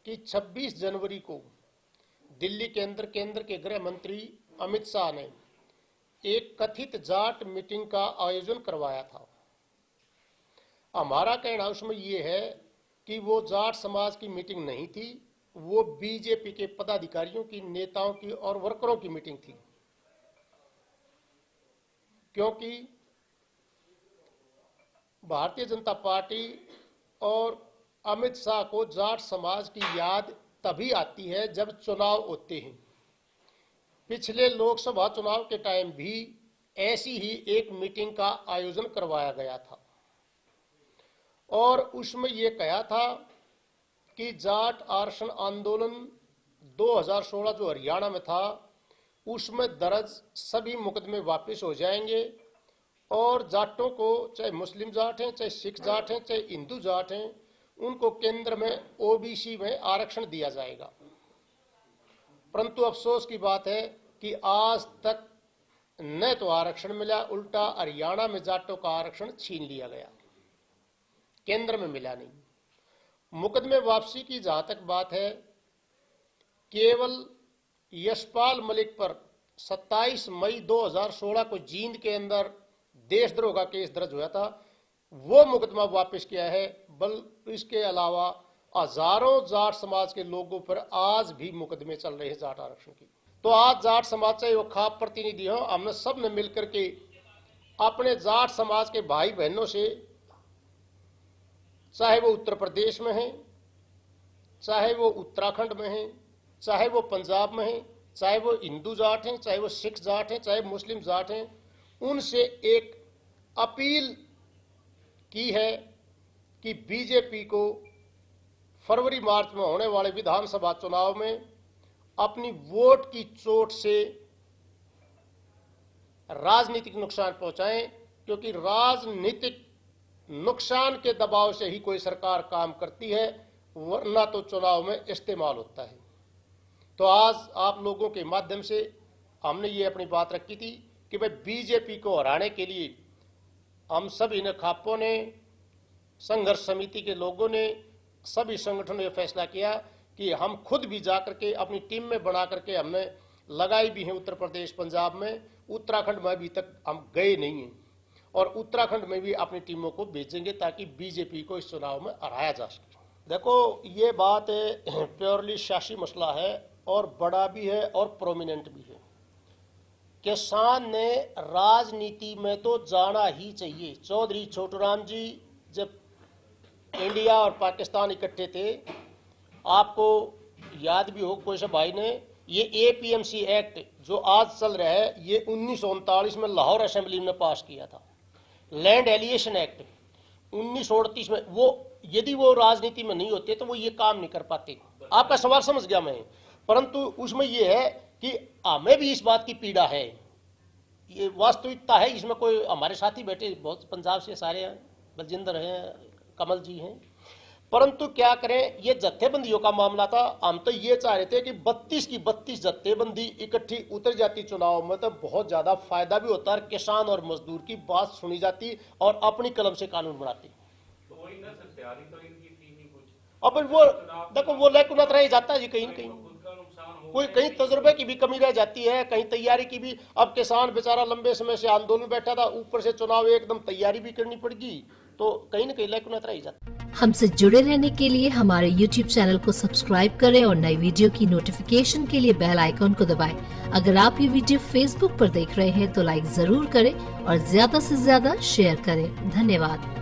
कि 26 जनवरी को दिल्ली के अंदर केंद्र के गृह मंत्री अमित शाह ने एक कथित जाट मीटिंग का आयोजन करवाया था। हमारा कहना उसमें यह है कि वो जाट समाज की मीटिंग नहीं थी, वो बीजेपी के पदाधिकारियों की, नेताओं की और वर्करों की मीटिंग थी। क्योंकि भारतीय जनता पार्टी और अमित शाह को जाट समाज की याद तभी आती है जब चुनाव होते हैं। पिछले लोकसभा चुनाव के टाइम भी ऐसी ही एक मीटिंग का आयोजन करवाया गया था और उसमें यह कहा था कि जाट आरक्षण आंदोलन 2016 जो हरियाणा में था उसमें दर्ज सभी मुकदमे वापस हो जाएंगे और जाटों को, चाहे मुस्लिम जाट हैं, चाहे सिख जाट हैं, चाहे हिंदू जाट हैं, उनको केंद्र में ओबीसी में आरक्षण दिया जाएगा। परंतु अफसोस की बात है कि आज तक न तो आरक्षण मिला, उल्टा हरियाणा में जाटों का आरक्षण छीन लिया गया, केंद्र में मिला नहीं। मुकदमे वापसी की जहां तक बात है, केवल यशपाल मलिक पर 27 मई 2016 को जींद के अंदर देशद्रोह का केस दर्ज हुआ था, वो मुकदमा वापस किया है। बल्कि इसके अलावा हजारों जाट समाज के लोगों पर आज भी मुकदमे चल रहे हैं जाट आरक्षण की। तो आज जाट समाज, चाहे वो खाप प्रतिनिधि हो, हमने सब ने मिलकर के अपने जाट समाज के भाई बहनों से, चाहे वो उत्तर प्रदेश में हैं, चाहे वो उत्तराखंड में हैं, चाहे वो पंजाब में हैं, चाहे वो हिंदू जाट हैं, चाहे वो सिख जाट हैं, चाहे मुस्लिम जाट हैं, उनसे एक अपील की है कि बीजेपी को फरवरी मार्च में होने वाले विधानसभा चुनाव में अपनी वोट की चोट से राजनीतिक नुकसान पहुंचाएं, क्योंकि राजनीतिक नुकसान के दबाव से ही कोई सरकार काम करती है, वरना तो चुनाव में इस्तेमाल होता है। तो आज आप लोगों के माध्यम से हमने ये अपनी बात रखी थी कि भाई बीजेपी को हराने के लिए हम सभी ने, खापों ने, संघर्ष समिति के लोगों ने, सभी संगठनों ने फैसला किया कि हम खुद भी जाकर के अपनी टीम में बना करके हमने लगाई भी है उत्तर प्रदेश, पंजाब में, उत्तराखंड में अभी तक हम गए नहीं हैं और उत्तराखंड में भी अपनी टीमों को भेजेंगे ताकि बीजेपी को इस चुनाव में हराया जा सके। देखो, ये बात प्योरली सियासी मसला है और बड़ा भी है और प्रोमिनेंट भी है। किसान ने राजनीति में तो जाना ही चाहिए। चौधरी छोटूराम जी जब इंडिया और पाकिस्तान इकट्ठे थे, आपको याद भी हो, कोई से भाई ने ये एपीएमसी एक्ट जो आज चल रहा है, ये 1939 में लाहौर असेंबली में पास किया था। लैंड एलिएशन एक्ट 1938 में, वो यदि वो राजनीति में नहीं होते तो वो ये काम नहीं कर पाते। आपका सवाल समझ गया मैं, परंतु उसमें ये है कि हमें भी इस बात की पीड़ा है, ये वास्तविकता है। इसमें कोई हमारे साथी बैठे बहुत पंजाब से सारे हैं, बलजिंदर हैं, कमल जी हैं, परंतु क्या करें, ये जत्थेबंदियों का मामला था। हम तो ये चाह रहे थे कि 32 की 32 जत्थेबंदी इकट्ठी उतर जाती चुनाव में, तो बहुत ज्यादा फायदा भी होता है, किसान और मजदूर की बात सुनी जाती और अपनी कलम से कानून बनाती। अब वो देखो, वो लेकुनत रह जाता है जी, कहीं कहीं कोई कहीं तजुर्बे की भी कमी रह जाती है, कहीं तैयारी की भी। अब किसान बेचारा लंबे समय से आंदोलन बैठा था, ऊपर से चुनाव एकदम तैयारी भी करनी पड़गी, तो कहीं न कहीं लेकुनत रह जाती है। हमसे जुड़े रहने के लिए हमारे YouTube चैनल को सब्सक्राइब करें और नई वीडियो की नोटिफिकेशन के लिए बेल आइकॉन को दबाएं। अगर आप ये वीडियो Facebook पर देख रहे हैं तो लाइक जरूर करें और ज्यादा से ज्यादा शेयर करें। धन्यवाद।